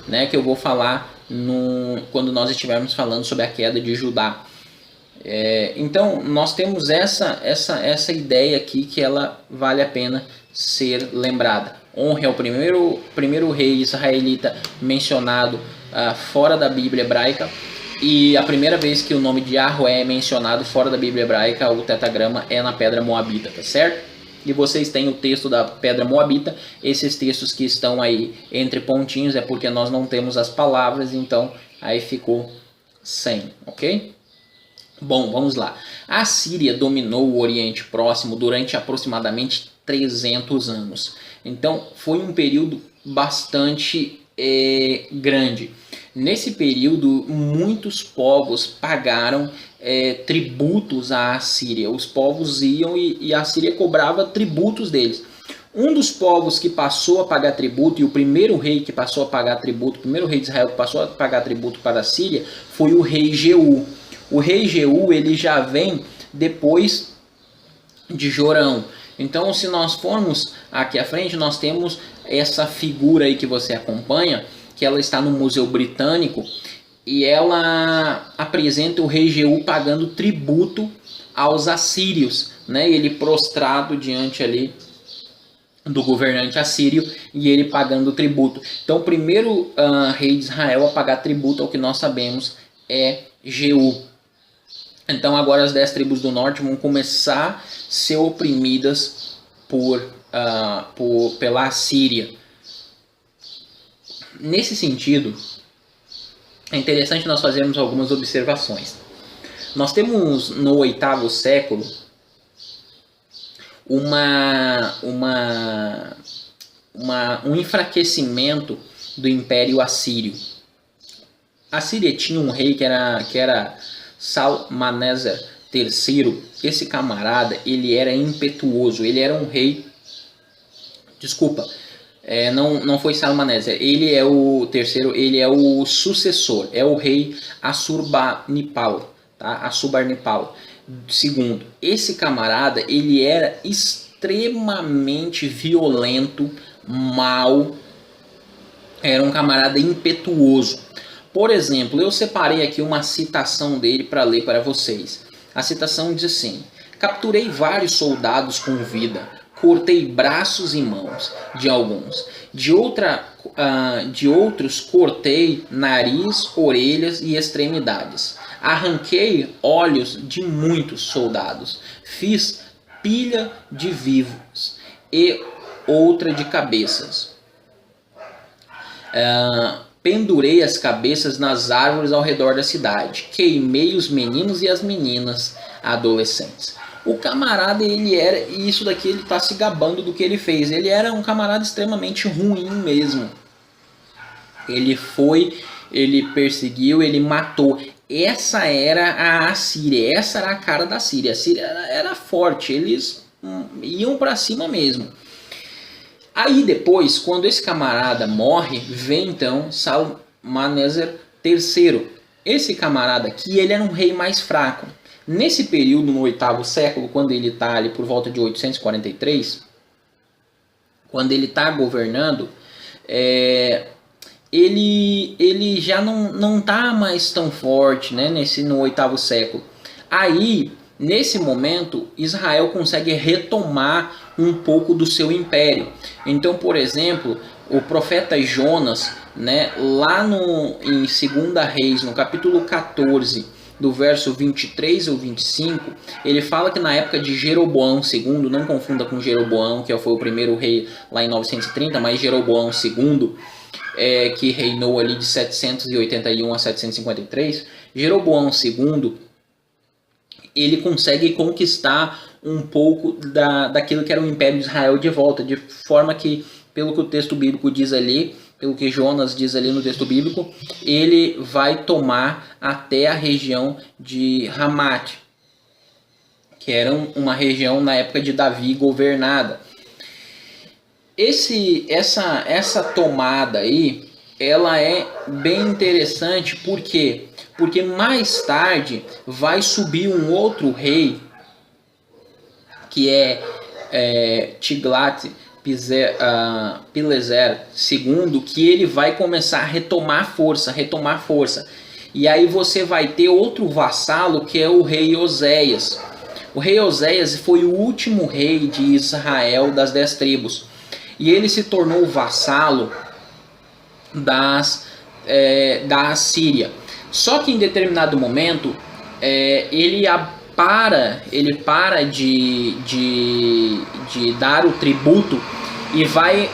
né, que eu vou falar quando nós estivermos falando sobre a queda de Judá. Então nós temos essa ideia aqui que ela vale a pena ser lembrada. Honre ao primeiro rei israelita mencionado fora da Bíblia hebraica, e a primeira vez que o nome de Yahweh é mencionado fora da Bíblia hebraica, o tetragrama é na pedra moabita, tá certo? E vocês têm o texto da pedra moabita. Esses textos que estão aí entre pontinhos é porque nós não temos as palavras, então aí ficou sem, ok? Bom, vamos lá. A Síria dominou o Oriente Próximo durante aproximadamente 300 anos. Então, foi um período bastante grande. Nesse período, muitos povos pagaram tributos à Assíria. Os povos iam e a Síria cobrava tributos deles. Um dos povos que passou a pagar tributo, e o primeiro rei que passou a pagar tributo, o primeiro rei de Israel que passou a pagar tributo para a Síria, foi o rei Jeú. O rei Jeú, ele já vem depois de Jorão. Então, se nós formos aqui à frente, nós temos essa figura aí que você acompanha, que ela está no Museu Britânico, e ela apresenta o rei Jeú pagando tributo aos assírios, né? Ele prostrado diante ali do governante assírio e ele pagando tributo. Então, o primeiro rei de Israel a pagar tributo, ao que nós sabemos, é Jeú. Então agora as 10 tribos do norte vão começar a ser oprimidas pela Assíria. Nesse sentido, é interessante nós fazermos algumas observações. Nós temos no 8º século um enfraquecimento do Império Assírio. A Síria tinha um rei que era Salmaneser III, esse camarada, ele era impetuoso, ele era um rei, desculpa, não foi Salmaneser, ele é o terceiro, ele é o sucessor, é o rei Assurbanipal, tá? Assurbanipal II. Esse camarada, ele era extremamente violento, mau, era um camarada impetuoso. Por exemplo, eu separei aqui uma citação dele para ler para vocês. A citação diz assim: capturei vários soldados com vida, cortei braços e mãos de alguns, de outros cortei nariz, orelhas e extremidades. Arranquei olhos de muitos soldados, fiz pilha de vivos e outra de cabeças. Pendurei as cabeças nas árvores ao redor da cidade, queimei os meninos e as meninas adolescentes. O camarada, ele era, e isso daqui ele está se gabando do que ele fez, ele era um camarada extremamente ruim mesmo. Ele ele perseguiu, ele matou. Essa era a Assíria, essa era a cara da Síria. A Síria era forte, eles iam para cima mesmo. Aí depois, quando esse camarada morre, vem então Salmaneser III. Esse camarada aqui, ele era um rei mais fraco. Nesse período, no 8º século, quando ele está ali por volta de 843, quando ele está governando, ele já não está mais tão forte, né, no 8º século. Aí, nesse momento, Israel consegue retomar um pouco do seu império. Então, por exemplo, o profeta Jonas, né, lá em 2 Reis, no capítulo 14, do verso 23 ou 25, ele fala que na época de Jeroboão II, não confunda com Jeroboão, que foi o primeiro rei lá em 930, mas Jeroboão II, que reinou ali de 781 a 753, Jeroboão II, ele consegue conquistar um pouco daquilo que era o Império de Israel de volta, de forma que, pelo que o texto bíblico diz ali, pelo que Jonas diz ali no texto bíblico, ele vai tomar até a região de Hamat, que era uma região na época de Davi governada. Essa tomada aí, ela é bem interessante, por quê? Porque mais tarde vai subir um outro rei, que é Tiglat-Pileser II, que ele vai começar a retomar força. E aí você vai ter outro vassalo, que é o rei Oséias. O rei Oséias foi o último rei de Israel das 10 tribos. E ele se tornou vassalo da Assíria. Só que em determinado momento ele para de dar o tributo e vai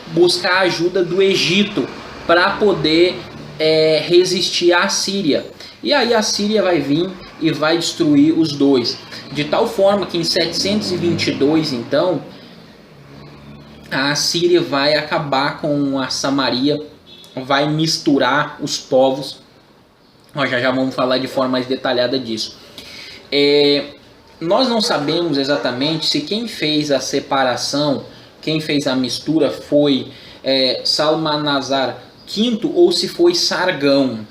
buscar a ajuda do Egito para poder resistir à Síria. E aí a Síria vai vir e vai destruir os dois. De tal forma que em 722, então, a Síria vai acabar com a Samaria, vai misturar os povos. Nós já vamos falar de forma mais detalhada disso. Nós não sabemos exatamente se quem fez a separação, quem fez a mistura foi Salmanasar V ou se foi Sargão.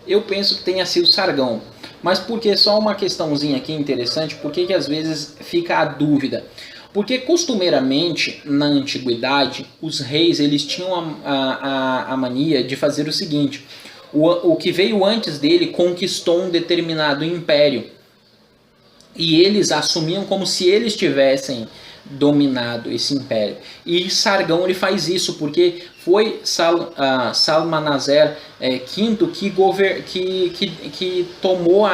Eu penso que tenha sido Sargão. Mas porque só uma questãozinha aqui interessante, por que às vezes fica a dúvida? Porque costumeiramente na antiguidade os reis eles tinham a mania de fazer o seguinte: o que veio antes dele conquistou um determinado império e eles assumiam como se eles tivessem dominado esse império. E Sargão ele faz isso porque foi Salmaneser V que tomou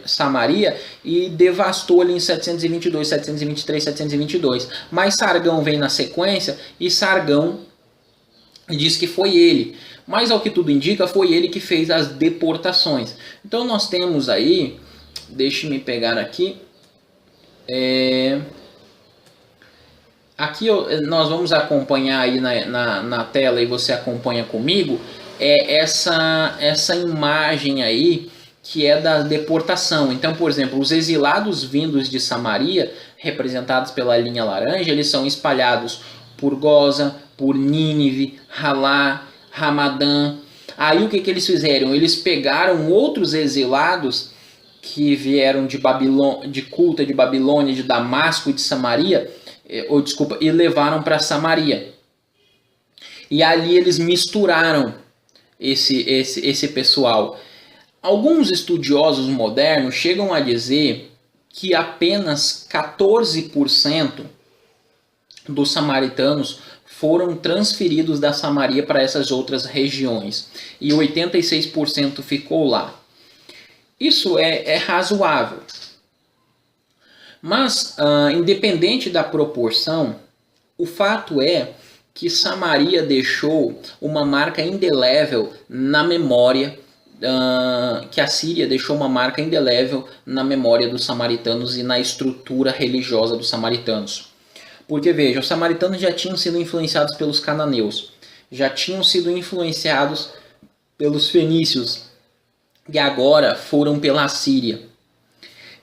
Samaria e devastou ali em 722, 723, 722. Mas Sargão vem na sequência e Sargão diz que foi ele. Mas ao que tudo indica, foi ele que fez as deportações. Então nós temos aí, deixe-me pegar aqui, aqui nós vamos acompanhar aí na tela e você acompanha comigo, é essa imagem aí que é da deportação. Então, por exemplo, os exilados vindos de Samaria, representados pela linha laranja, eles são espalhados por Goza, por Nínive, Halá, Ramadã. Aí o que eles fizeram? Eles pegaram outros exilados que vieram de Babilônia, de Culta, de Babilônia, de Damasco e de Samaria, e levaram para Samaria. E ali eles misturaram esse pessoal. Alguns estudiosos modernos chegam a dizer que apenas 14% dos samaritanos foram transferidos da Samaria para essas outras regiões e 86% ficou lá. Isso é razoável. Mas, independente da proporção, o fato é que Samaria deixou uma marca indelével na memória, que a Síria deixou uma marca indelével na memória dos samaritanos e na estrutura religiosa dos samaritanos. Porque, veja, os samaritanos já tinham sido influenciados pelos cananeus, já tinham sido influenciados pelos fenícios, e agora foram pela Síria.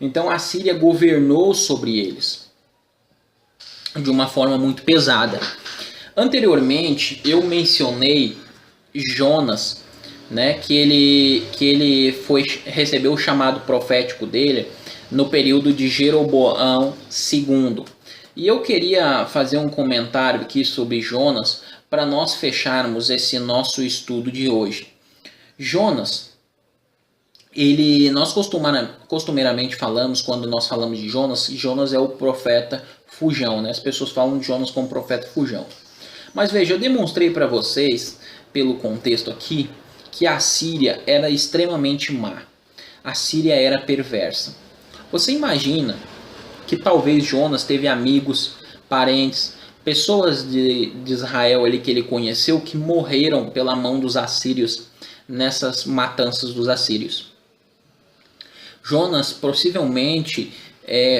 Então a Síria governou sobre eles de uma forma muito pesada. Anteriormente eu mencionei Jonas, né, que ele recebeu o chamado profético dele no período de Jeroboão II. E eu queria fazer um comentário aqui sobre Jonas para nós fecharmos esse nosso estudo de hoje. Jonas, nós costumeiramente falamos, quando nós falamos de Jonas é o profeta fujão, né? As pessoas falam de Jonas como profeta fujão. Mas veja, eu demonstrei para vocês, pelo contexto aqui, que a Síria era extremamente má. A Síria era perversa. Você imagina que talvez Jonas teve amigos, parentes, pessoas de Israel ali que ele conheceu que morreram pela mão dos assírios nessas matanças dos assírios. Jonas possivelmente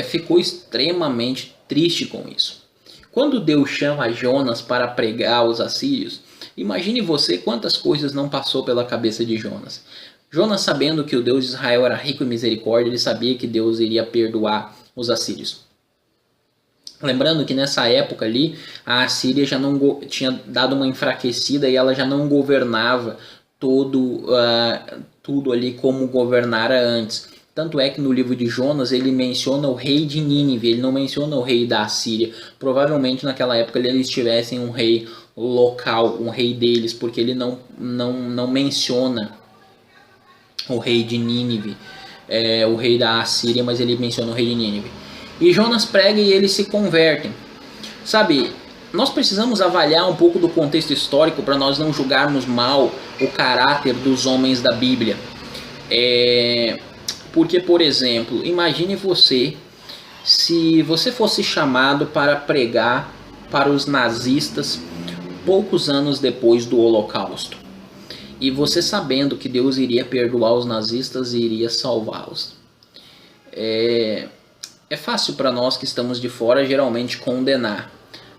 ficou extremamente triste com isso. Quando Deus chama Jonas para pregar aos assírios, imagine você quantas coisas não passou pela cabeça de Jonas. Jonas, sabendo que o Deus de Israel era rico em misericórdia, ele sabia que Deus iria perdoar os assírios. Lembrando que nessa época ali, a Assíria já não tinha dado uma enfraquecida e ela já não governava tudo ali como governara antes. Tanto é que no livro de Jonas ele menciona o rei de Nínive, ele não menciona o rei da Assíria. Provavelmente naquela época eles tivessem um rei local, um rei deles, porque ele não menciona o rei de Nínive, o rei da Assíria, mas ele menciona o rei de Nínive. E Jonas prega e eles se convertem. Sabe, nós precisamos avaliar um pouco do contexto histórico para nós não julgarmos mal o caráter dos homens da Bíblia. Porque, por exemplo, imagine você, se você fosse chamado para pregar para os nazistas poucos anos depois do Holocausto. E você sabendo que Deus iria perdoar os nazistas e iria salvá-los. É fácil para nós que estamos de fora geralmente condenar.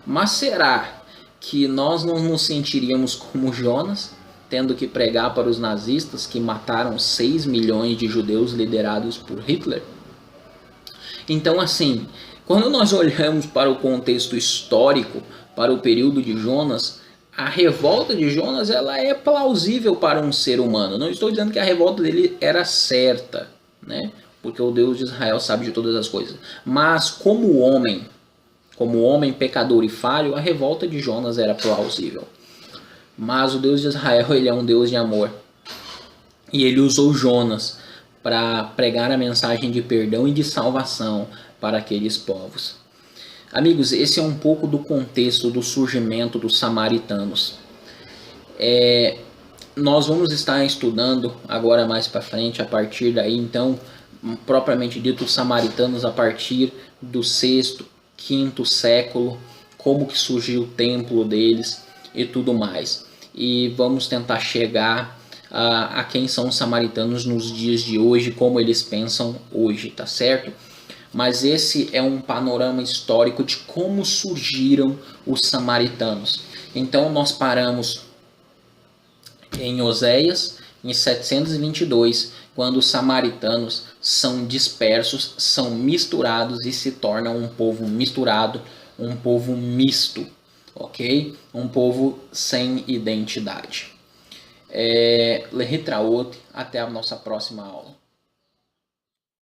Mas será que nós não nos sentiríamos como Jonas, tendo que pregar para os nazistas que mataram 6 milhões de judeus liderados por Hitler? Então, assim, quando nós olhamos para o contexto histórico, para o período de Jonas, a revolta de Jonas ela é plausível para um ser humano. Não estou dizendo que a revolta dele era certa, né? Porque o Deus de Israel sabe de todas as coisas. Mas como homem pecador e falho, a revolta de Jonas era plausível. Mas o Deus de Israel, ele é um Deus de amor. E ele usou Jonas para pregar a mensagem de perdão e de salvação para aqueles povos. Amigos, esse é um pouco do contexto do surgimento dos samaritanos. Nós vamos estar estudando agora mais para frente, a partir daí, então, propriamente dito, os samaritanos a partir do 6º, 5º século, como que surgiu o templo deles e tudo mais. E vamos tentar chegar a quem são os samaritanos nos dias de hoje, como eles pensam hoje, tá certo? Mas esse é um panorama histórico de como surgiram os samaritanos. Então nós paramos em Oséias, em 722, quando os samaritanos são dispersos, são misturados e se tornam um povo misturado, um povo misto, ok? Um povo sem identidade. Lehitraot, até a nossa próxima aula.